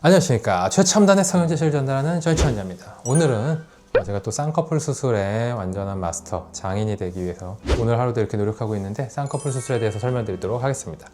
안녕하십니까. 최첨단의 성형제시를 전달하는 전치환자입니다. 오늘은 제가 또 쌍꺼풀 수술의 완전한 마스터, 장인이 되기 위해서 오늘 하루도 이렇게 노력하고 있는데 쌍꺼풀 수술에 대해서 설명드리도록 하겠습니다.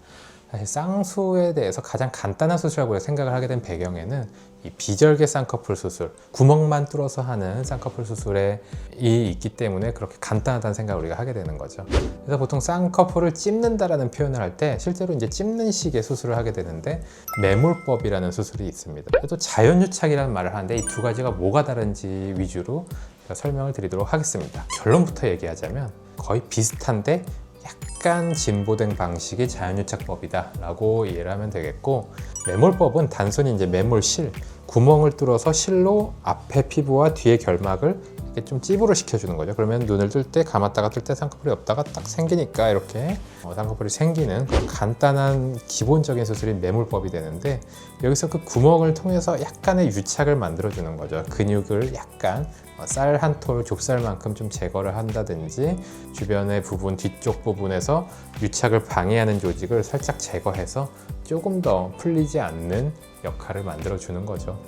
사실 쌍수에 대해서 가장 간단한 수술이라고 생각을 하게 된 배경에는 이 비절개 쌍꺼풀 수술, 구멍만 뚫어서 하는 쌍꺼풀 수술에 있기 때문에 그렇게 간단하다는 생각을 우리가 하게 되는 거죠. 그래서 보통 쌍꺼풀을 찝는다라는 표현을 할 때 실제로 이제 찝는 식의 수술을 하게 되는데 매몰법이라는 수술이 있습니다. 또 자연유착이라는 말을 하는데 이 두 가지가 뭐가 다른지 위주로 설명을 드리도록 하겠습니다. 결론부터 얘기하자면 거의 비슷한데 약간 진보된 방식이 자연유착법이다 라고 이해를 하면 되겠고, 매몰법은 단순히 이제 매몰실, 구멍을 뚫어서 실로 앞에 피부와 뒤의 결막을 이렇게 좀 찝으로 시켜주는 거죠. 그러면 눈을 뜰 때 감았다가 뜰 때 쌍꺼풀이 없다가 딱 생기니까 이렇게 쌍꺼풀이 생기는 그런 간단한 기본적인 수술이 매몰법이 되는데, 여기서 그 구멍을 통해서 약간의 유착을 만들어주는 거죠. 근육을 약간 쌀 한 톨, 좁쌀만큼 좀 제거를 한다든지 주변의 부분, 뒤쪽 부분에서 유착을 방해하는 조직을 살짝 제거해서 조금 더 풀리지 않는 역할을 만들어주는 거죠.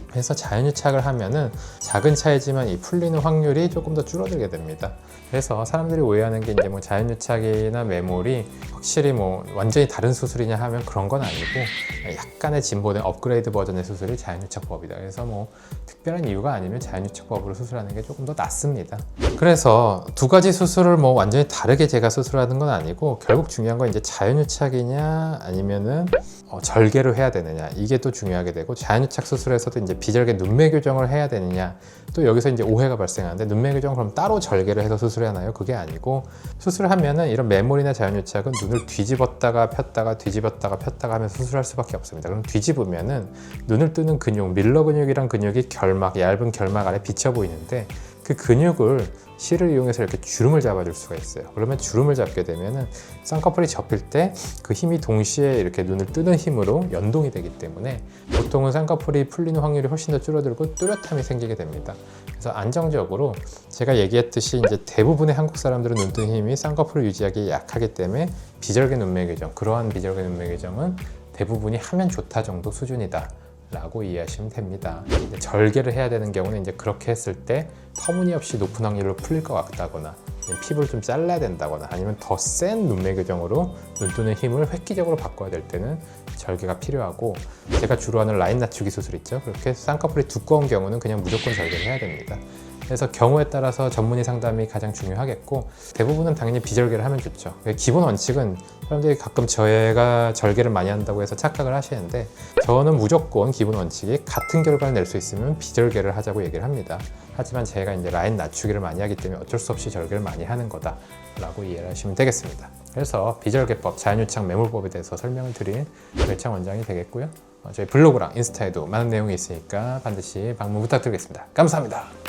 그래서 자연유착을 하면은 작은 차이지만 이 풀리는 확률이 조금 더 줄어들게 됩니다. 그래서 사람들이 오해하는 게 이제 뭐 자연유착이나 매몰이 확실히 뭐 완전히 다른 수술이냐 하면 그런 건 아니고, 약간의 진보된 업그레이드 버전의 수술이 자연유착법이다. 그래서 뭐 특별한 이유가 아니면 자연유착법으로 수술하는 게 조금 더 낫습니다. 그래서 두 가지 수술을 뭐 완전히 다르게 제가 수술하는 건 아니고, 결국 중요한 건 이제 자연유착이냐 아니면은 절개로 해야 되느냐, 이게 또 중요하게 되고, 자연유착 수술에서도 이제 비절개 눈매 교정을 해야 되느냐, 또 여기서 이제 오해가 발생하는데 눈매 교정 그럼 따로 절개를 해서 수술하나요? 그게 아니고, 수술을 하면은 이런 매몰이나 자연유착은 눈을 뒤집었다가 폈다가 뒤집었다가 폈다가 하면서 수술할 수밖에 없습니다. 그럼 뒤집으면은 눈을 뜨는 근육, 밀러 근육이란 근육이 결막, 얇은 결막 아래 비쳐 보이는데, 그 근육을 실을 이용해서 이렇게 주름을 잡아줄 수가 있어요. 그러면 주름을 잡게 되면은 쌍꺼풀이 접힐 때 그 힘이 동시에 이렇게 눈을 뜨는 힘으로 연동이 되기 때문에 보통은 쌍꺼풀이 풀리는 확률이 훨씬 더 줄어들고 뚜렷함이 생기게 됩니다. 그래서 안정적으로 제가 얘기했듯이 이제 대부분의 한국 사람들은 눈뜨는 힘이 쌍꺼풀을 유지하기에 약하기 때문에 비절개 눈매 교정, 그러한 비절개 눈매 교정은 대부분이 하면 좋다 정도 수준이다 라고 이해하시면 됩니다. 절개를 해야 되는 경우는 이제 그렇게 했을 때 터무니없이 높은 확률로 풀릴 것 같다거나, 피부를 좀 잘라야 된다거나, 아니면 더 센 눈매 교정으로 눈뜨는 힘을 획기적으로 바꿔야 될 때는 절개가 필요하고, 제가 주로 하는 라인 낮추기 수술 있죠. 그렇게 쌍꺼풀이 두꺼운 경우는 그냥 무조건 절개를 해야 됩니다. 그래서 경우에 따라서 전문의 상담이 가장 중요하겠고, 대부분은 당연히 비절개를 하면 좋죠. 기본 원칙은 사람들이 가끔 제가 절개를 많이 한다고 해서 착각을 하시는데, 저는 무조건 기본 원칙이 같은 결과를 낼 수 있으면 비절개를 하자고 얘기를 합니다. 하지만 제가 이제 라인 낮추기를 많이 하기 때문에 어쩔 수 없이 절개를 많이 하는 거다 라고 이해를 하시면 되겠습니다. 그래서 비절개법, 자연유착 매몰법에 대해서 설명을 드린 별창 원장이 되겠고요. 저희 블로그랑 인스타에도 많은 내용이 있으니까 반드시 방문 부탁드리겠습니다. 감사합니다.